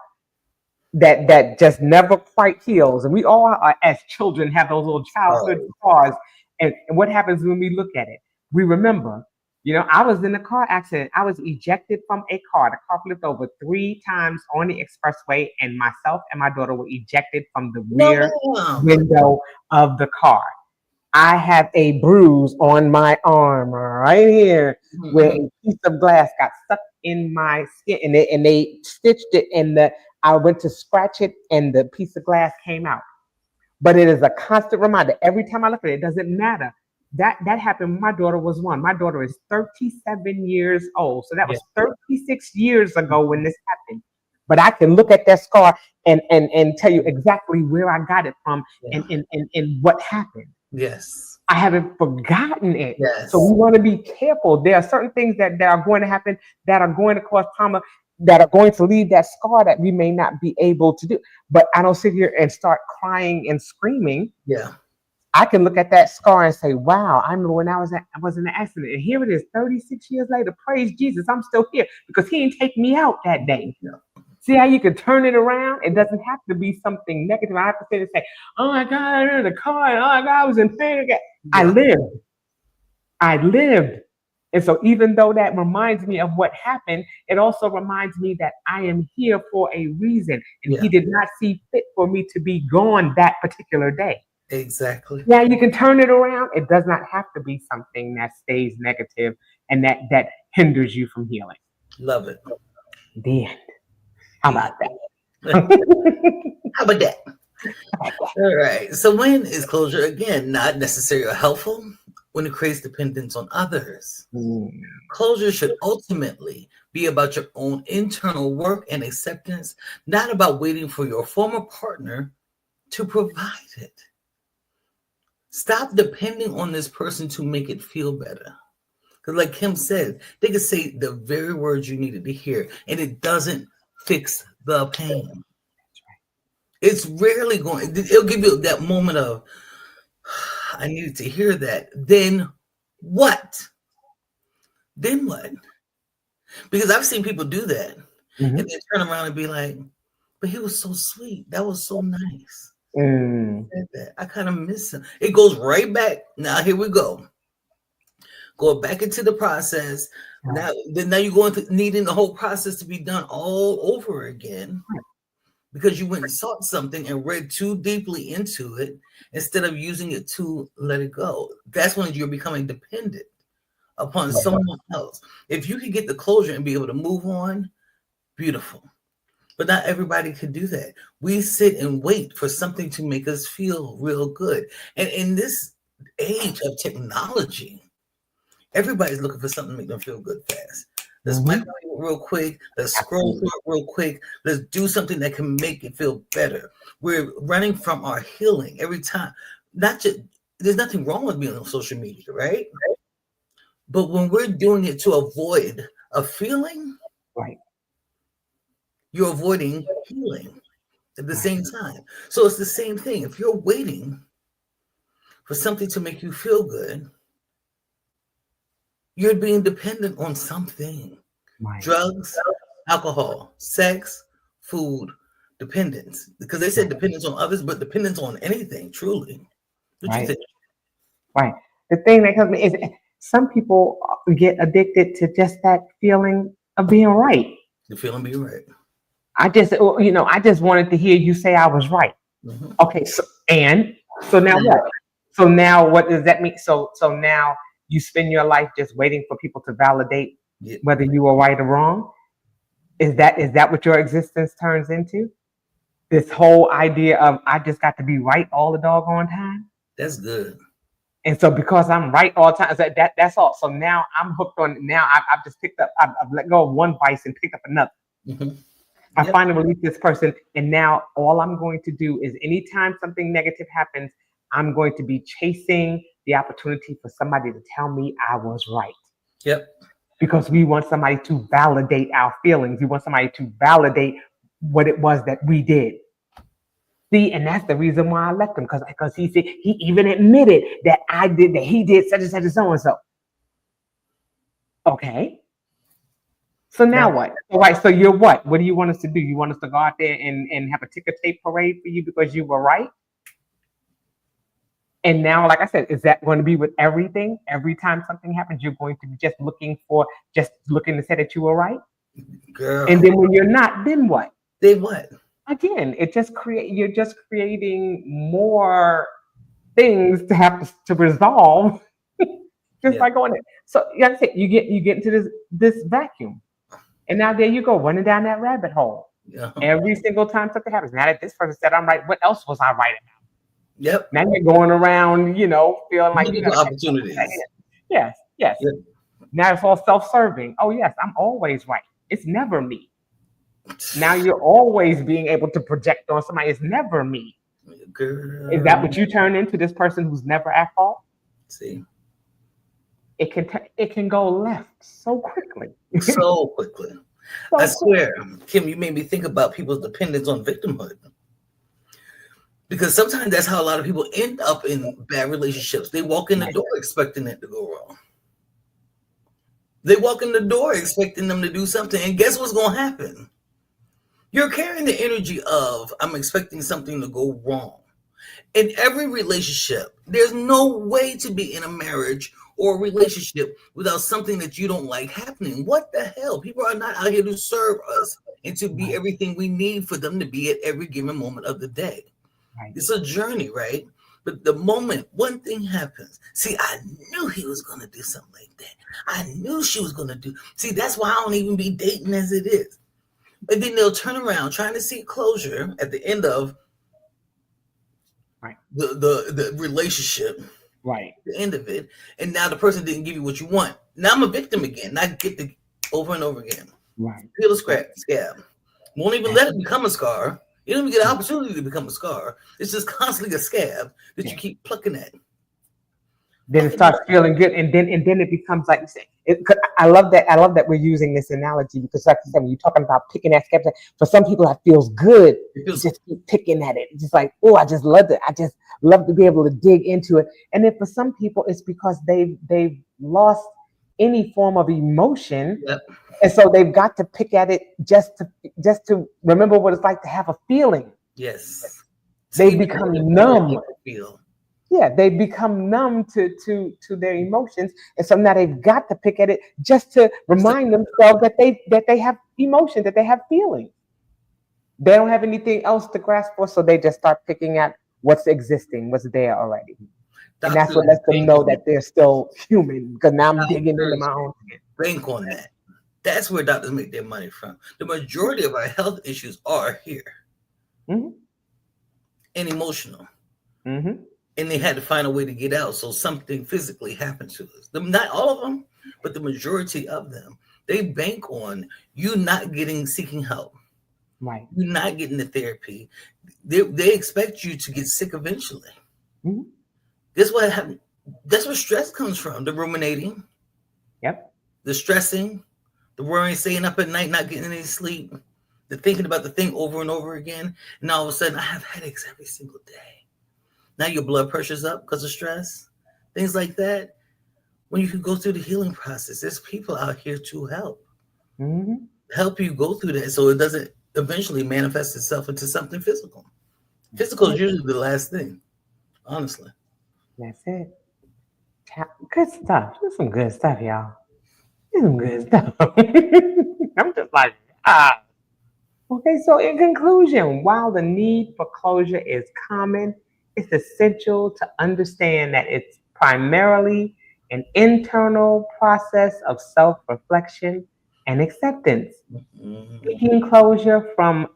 A: that just never quite heals. And we all, as children, have those little childhood
B: Scars.
A: scars. And what happens when we look at it? We remember. I was in a car accident. I was ejected from a car. The car flipped over 3 times on the expressway, and myself and my daughter were ejected from the
B: No,
A: rear
B: ma'am.
A: window of the car. I have a bruise on my arm right here where
B: Mhm.
A: a piece of glass got stuck in my skin, and they stitched it, and I went to scratch it, and the piece of glass came out. But it is a constant reminder. Every time I look at it, it doesn't matter. That happened when my daughter was 1. My daughter is 37 years old. So that
B: Yeah.
A: was 36 years ago when this happened. But I can look at that scar and tell you exactly where I got it from
B: Yeah.
A: and what happened.
B: Yes.
A: I haven't forgotten it. So
B: Yes.
A: we want to be careful. There are certain things that are going to happen that are going to cause trauma, that are going to leave that scar that we may not be able to do. But I don't sit here and start crying and screaming.
B: Yeah.
A: I can look at that scar and say, wow, I remember when I was in an accident. And here it is, 36 years later. Praise Jesus, I'm still here because he didn't take me out that day.
B: Yeah.
A: See how you can turn it around? It doesn't have to be something negative. I have to sit and say, oh my God, I ran the car, and oh my God, I was in pain again. I
B: Yeah.
A: lived. I lived. And so even though that reminds me of what happened, it also reminds me that I am here for a reason. And
B: Yeah.
A: he did not see fit for me to be gone that particular day.
B: Exactly.
A: Yeah, you can turn it around. It does not have to be something that stays negative and that hinders you from healing.
B: Love it.
A: The end. How
B: Yeah.
A: about that?
B: How about that? All right. So when is closure again not necessary or helpful? When it creates dependence on others.
A: Mm,
B: Closure should ultimately be about your own internal work and acceptance, not about waiting for your former partner to provide it. Stop depending on this person to make it feel better. Because, like Kim said, they could say the very words you needed to hear, and it doesn't fix the pain. It's rarely going, it'll give you that moment of, I needed to hear that. Then what? Then what? Because I've seen people do that and
A: mhm,
B: then turn around and be like, but he was so sweet. That was so nice.
A: mm,
B: I kind of miss him. It goes right back. Now here we go. Go back into the process.
A: right,
B: Now you're going to needing the whole process to be done all over again because you went and sought something and read too deeply into it instead of using it to let it go. That's when you're becoming dependent upon
A: right,
B: someone else. If you can get the closure and be able to move on, beautiful. But not everybody can do that. We sit and wait for something to make us feel real good. And in this age of technology, everybody's looking for something to make them feel good fast. Let's
A: mhm,
B: microwave it real quick. Let's scroll through
A: absolutely.
B: it real quick. Let's do something that can make it feel better. We're running from our healing every time. Not just there's nothing wrong with being on social media, right? But when we're doing it to avoid a feeling,
A: Right.
B: you're avoiding healing at the
A: Right.
B: same time. So it's the same thing. If you're waiting for something to make you feel good, you're being dependent on something.
A: Right.
B: Drugs, alcohol, sex, food, dependence. Because they said
A: Right.
B: dependence on others, but dependence on anything, truly. What you
A: Right.
B: think?
A: Right. The thing that comes is some people get addicted to just that feeling of being right.
B: The feeling being right.
A: I just wanted to hear you say I was right.
B: Hmm.
A: Okay, so now what? So now what does that mean? So now you spend your life just waiting for people to validate
B: Yeah,
A: whether you were right or wrong? Is that what your existence turns into? This whole idea of I just got to be right all the doggone time?
B: that's good.
A: And so because I'm right all the time, that's all. So now I'm hooked on. Now I've just picked up. I've let go of one vice and picked up another.
B: Hmm.
A: I
B: Yep.
A: finally release this person, and now all I'm going to do is anytime something negative happens, I'm going to be chasing the opportunity for somebody to tell me I was right.
B: Yep.
A: Because we want somebody to validate our feelings. We want somebody to validate what it was that we did. See, and that's the reason why I left him, because he said he even admitted that he did such and such and so and so. Okay. So now
B: Now,
A: what? All right. So you're what? What do you want us to do? You want us to go out there and have a ticker tape parade for you because you were right? And now, like I said, is that going to be with everything? Every time something happens, you're going to be just looking to say that you were right. And
B: girl,
A: then when you're not, then what?
B: they what?
A: Again, you're just creating more things to have to resolve just
B: Yeah.
A: by going there. So like I said, you get into this vacuum. And now there you go, running down that rabbit hole.
B: Yeah.
A: Every single time something happens. Now that this person said I'm right, what else was I right about?
B: Yep.
A: Now you're going around, feeling like you
B: Multiple
A: gotta pick something up.
B: opportunities.
A: Yes, yes.
B: Yep.
A: Now it's all self-serving. Oh yes, I'm always right. It's never me. Now you're always being able to project on somebody. It's never me. Is that
B: Girl.
A: what you turn into? This person who's never at fault?
B: See,
A: It can go left so quickly.
B: so quickly. I
A: So quickly.
B: swear, Kim, you made me think about people's dependence on victimhood. Because sometimes that's how a lot of people end up in bad relationships. They walk in the
A: Right.
B: door expecting it to go wrong. They walk in the door expecting them to do something, and guess what's going to happen? You're carrying the energy of, I'm expecting something to go wrong. In every relationship, there's no way to be in a marriage or a relationship without something that you don't like happening. What the hell? People are not out here to serve us and to be
A: Right.
B: everything we need for them to be at every given moment of the day.
A: Right.
B: It's a journey, right? But the moment one thing happens, see, I knew he was going to do something like that. I knew she was going to do. See, that's why I don't even be dating as it is. And then they'll turn around trying to seek closure at the end of
A: Right.
B: the relationship,
A: Right.
B: the end of it, and now the person didn't give you what you want. Now I'm a victim again. And I get to over and over again.
A: Right.
B: Peel a scab. Won't even let it become a scar. You don't even get an opportunity to become a scar. It's just constantly a scab that you
A: Yeah.
B: keep plucking at.
A: Then it starts feeling good, and then it becomes like you say. 'Cause I love that. I love that we're using this analogy because, like you said, when you're talking about picking at scabs, for some people that feels good
B: It
A: to
B: feels
A: just keep picking at it. It's just like, oh, I just love it. I just love to be able to dig into it. And then for some people, it's because they've lost any form of emotion,
B: yep.
A: and so they've got to pick at it just to remember what it's like to have a feeling.
B: Yes.
A: They
B: See,
A: become
B: what it
A: numb.
B: makes you feel.
A: Yeah, they become numb to their emotions, and so now they've got to pick at it just to
B: So,
A: remind themselves that they have emotion, that they have feelings. They don't have anything else to grasp for, so they just start picking at what's existing, what's there already, and that's what
B: doctors
A: lets them
B: bank
A: know
B: on
A: that they're still human. Because now I'm digging into
B: doctors
A: my own skin.
B: bank on that. That's where doctors make their money from. The majority of our health issues are here
A: Hmm.
B: and emotional.
A: Hmm.
B: And they had to find a way to get out. So something physically happened to us. Not all of them, but the majority of them. They bank on you not seeking help.
A: Right.
B: You not getting the therapy. They expect you to get sick eventually.
A: Hmm.
B: That's what happened. That's where stress comes from. The ruminating,
A: Yep.
B: the stressing, the worrying, staying up at night, not getting any sleep. The thinking about the thing over and over again, and all of a sudden I have headaches every single day. Now your blood pressure's up because of stress, things like that. When you can go through the healing process, there's people out here to
A: Mm-hmm.
B: help you go through that, so it doesn't eventually manifest itself into something physical.
A: That's
B: Physical is
A: it.
B: usually the last thing, honestly.
A: That's it. Good stuff. There's some good stuff, y'all. There's some good stuff. I'm just like, ah. Okay, so in conclusion, while the need for closure is common, it's essential to understand that it's primarily an internal process of self reflection and acceptance.
B: Mhm.
A: Seeking closure from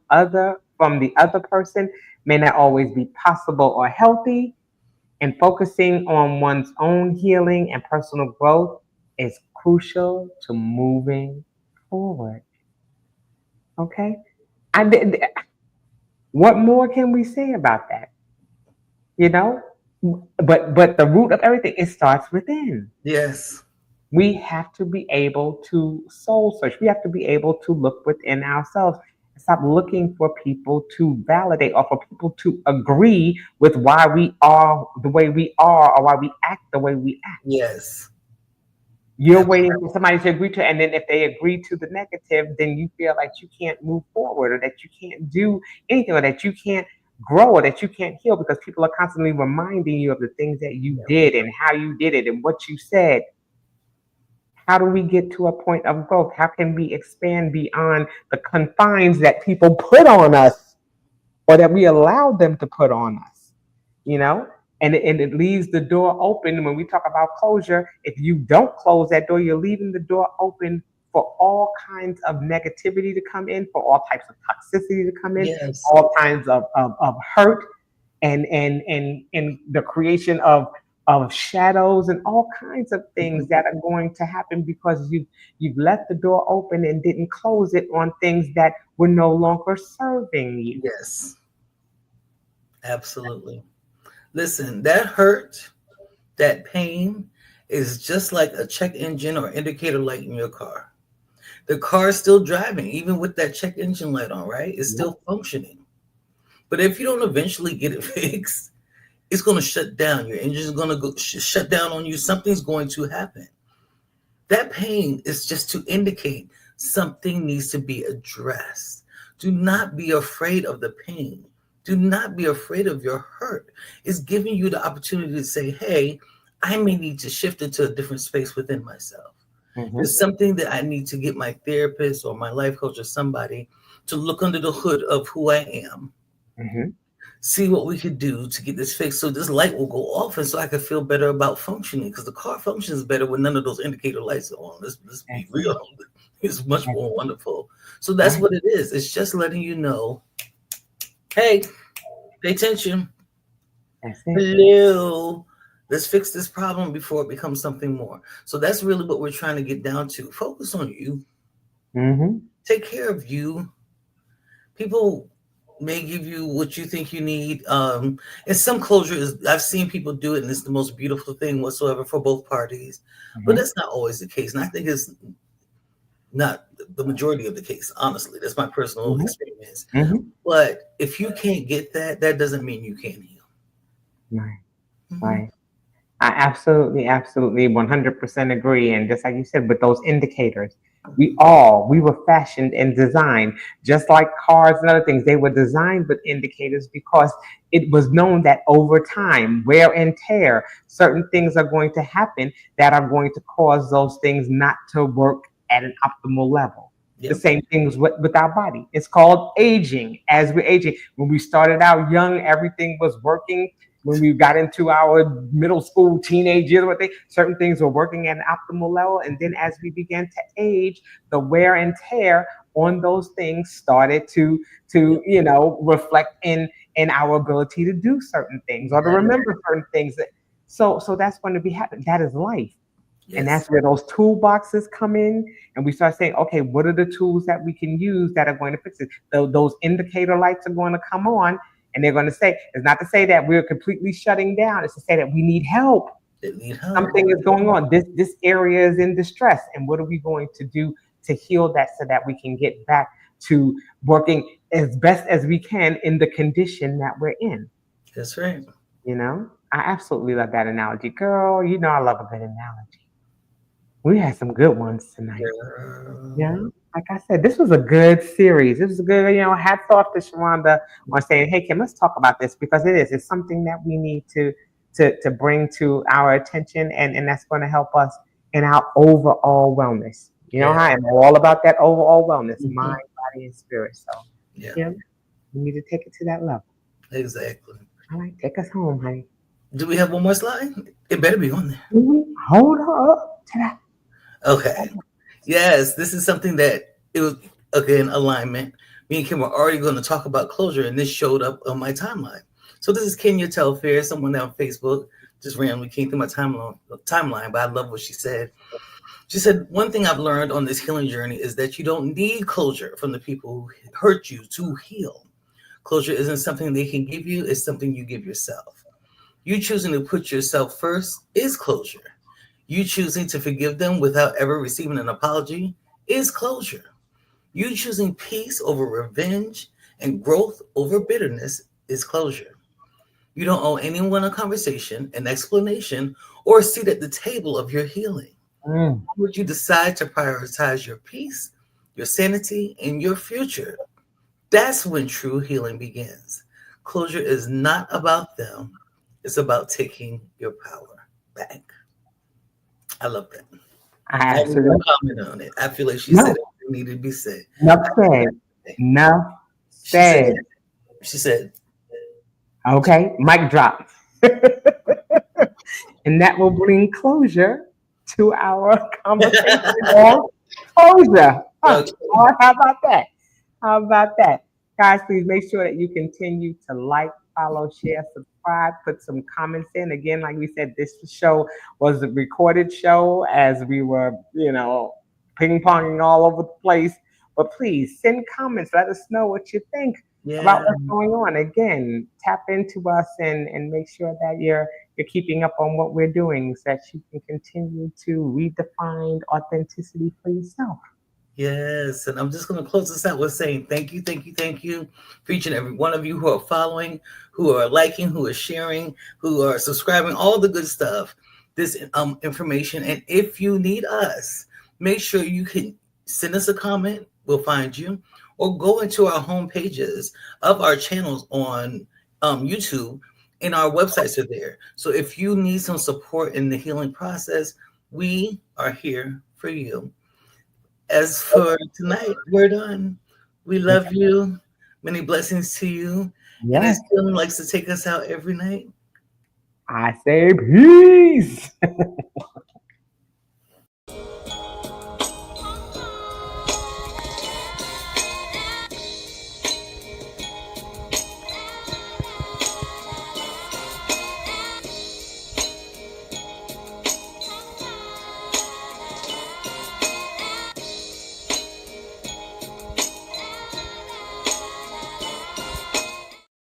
A: the other person may not always be possible or healthy, and focusing on one's own healing and personal growth is crucial to moving forward. Okay? I, what more can we say about that? You know? But the root of everything, it starts within.
B: Yes,
A: We have to be able to soul search. We have to be able to look within ourselves and stop looking for people to validate or for people to agree with why we are the way we are or why we act the way we act.
B: yes,
A: You're
B: absolutely.
A: waiting for somebody to agree to, and then if they agree to the negative, then you feel like you can't move forward or that you can't do anything or that you can't grow or that you can't heal because people are constantly reminding you of the things that you
B: Yeah.
A: did and how you did it and what you said. How do we get to a point of growth? How can we expand beyond the confines that people put on us or that we allow them to put on us? You know? And it leaves the door open. When we talk about closure, if you don't close that door, you're leaving the door open for all kinds of negativity to come in, for all types of toxicity to come in,
B: Yes.
A: all kinds of hurt and the creation of shadows and all kinds of things
B: Mhm.
A: that are going to happen because you've left the door open and didn't close it on things that were no longer serving you.
B: Yes, absolutely. Listen, that hurt, that pain is just like a check engine or indicator light in your car. The car is still driving, even with that check engine light on, right? It's
A: Yep.
B: still functioning. But if you don't eventually get it fixed, it's going to shut down. Your engine is going to go shut down on you. Something's going to happen. That pain is just to indicate something needs to be addressed. Do not be afraid of the pain. Do not be afraid of your hurt. It's giving you the opportunity to say, hey, I may need to shift into a different space within myself.
A: Mm-hmm.
B: There's something that I need to get my therapist or my life coach or somebody to look under the hood of who I am,
A: Mm-hmm.
B: see what we could do to get this fixed so this light will go off and so I can feel better about functioning because the car functions better when none of those indicator lights are on. Let's be
A: That's
B: real.
A: it.
B: It's much
A: That's
B: more
A: it.
B: wonderful. So that's
A: Right.
B: what it is. It's just letting you know, hey, pay attention.
A: That's it.
B: Hello. Let's fix this problem before it becomes something more. So that's really what we're trying to get down to. Focus on you.
A: Mm-hmm.
B: Take care of you. People may give you what you think you need. And some closure is, I've seen people do it, and it's the most beautiful thing whatsoever for both parties. But
A: Mm-hmm.
B: that's not always the case. And I think it's not the majority of the case, honestly. That's my personal
A: Mm-hmm.
B: experience.
A: Mm-hmm.
B: But if you can't get that, that doesn't mean you can't heal.
A: Right.
B: Mhm.
A: Right. I absolutely 100% agree. And just like you said, with those indicators, we were fashioned and designed just like cars and other things. They were designed with indicators because it was known that over time, wear and tear, certain things are going to happen that are going to cause those things not to work at an optimal level. The
B: Yep.
A: same things with our body. It's called aging. As we're aging, when we started out young, everything was working. When we got into our middle school, teenage years, what they certain things were working at an optimal level, and then as we began to age, the wear and tear on those things started to
B: Yep.
A: reflect in our ability to do certain things or to
B: That is,
A: remember certain things. So that's going to be happening. That is life. And
B: yes.
A: that's where those toolboxes come in, and we start saying, okay, what are the tools that we can use that are going to fix it? Those indicator lights are going to come on, and they're going to say, it's not to say that we're completely shutting down, it's to say that we need help.
B: They need help.
A: Something is going on. This area is in distress, and what are we going to do to heal that so that we can get back? to working as best as we can in the condition that we're in.
B: That's right.
A: I absolutely love that analogy. Girl, I love a good analogy. We had some good ones tonight. Yeah.
B: Girl.
A: Like I said, this was a good series. This was a good, hats off to Sharonda on saying, hey, Kim, let's talk about this because it is. It's something that we need to bring to our attention, and that's going to help us in our overall wellness. You know
B: Yeah.
A: how I'm all about that overall wellness, mind,
B: Mhm.
A: body, and spirit. So,
B: Yeah.
A: yeah, we need to take it to that level.
B: Exactly.
A: All right, take us home, honey.
B: Do we have one more slide? It better be on there.
A: Hold her up to that.
B: Okay. Yes, this is something that it was again alignment. Me and Kim were already going to talk about closure, and this showed up on my timeline. So this is Kenya Telfair, someone on Facebook just randomly came through my timeline, but I love what she said. She said, one thing I've learned on this healing journey is that you don't need closure from the people who hurt you to heal. Closure isn't something they can give you, it's something you give yourself. You choosing to put yourself first is closure. You choosing to forgive them without ever receiving an apology is closure. You choosing peace over revenge and growth over bitterness is closure. You don't owe anyone a conversation, an explanation, or a seat at the table of your healing.
A: Mm.
B: Would you decide to prioritize your peace, your sanity, and your future? That's when true healing begins. Closure is not about them, it's about taking your power back. I love that.
A: I
B: I have no
A: absolutely
B: comment on it. I feel like she said
A: no.
B: it needed to be said.
A: Enough said. Enough
B: She said,
A: said.
B: she said,
A: Okay, mic drop. And that will bring closure to our conversation on closure.
B: okay.
A: How about that? How about that? Guys, please make sure that you continue to like, follow, share, subscribe, put some comments in. Again, like we said, this show was a recorded show as we were, ping ponging all over the place. But please send comments. Let us know what you think about
B: Yeah.
A: what's going on. Again, tap into us and make sure that you're keeping up on what we're doing so that you can continue to redefine authenticity for yourself.
B: Yes, and I'm just going to close this out with saying thank you, thank you, thank you for each and every one of you who are following, who are liking, who are sharing, who are subscribing, all the good stuff, this information. And if you need us, make sure you can send us a comment. We'll find you, or go into our home pages of our channels on YouTube, and our websites are there. So if you need some support in the healing process, we are here for you. As for tonight, we're done. We love you. Many blessings to you. And
A: Yes,
B: as Kim likes to take us out every night,
A: I say peace.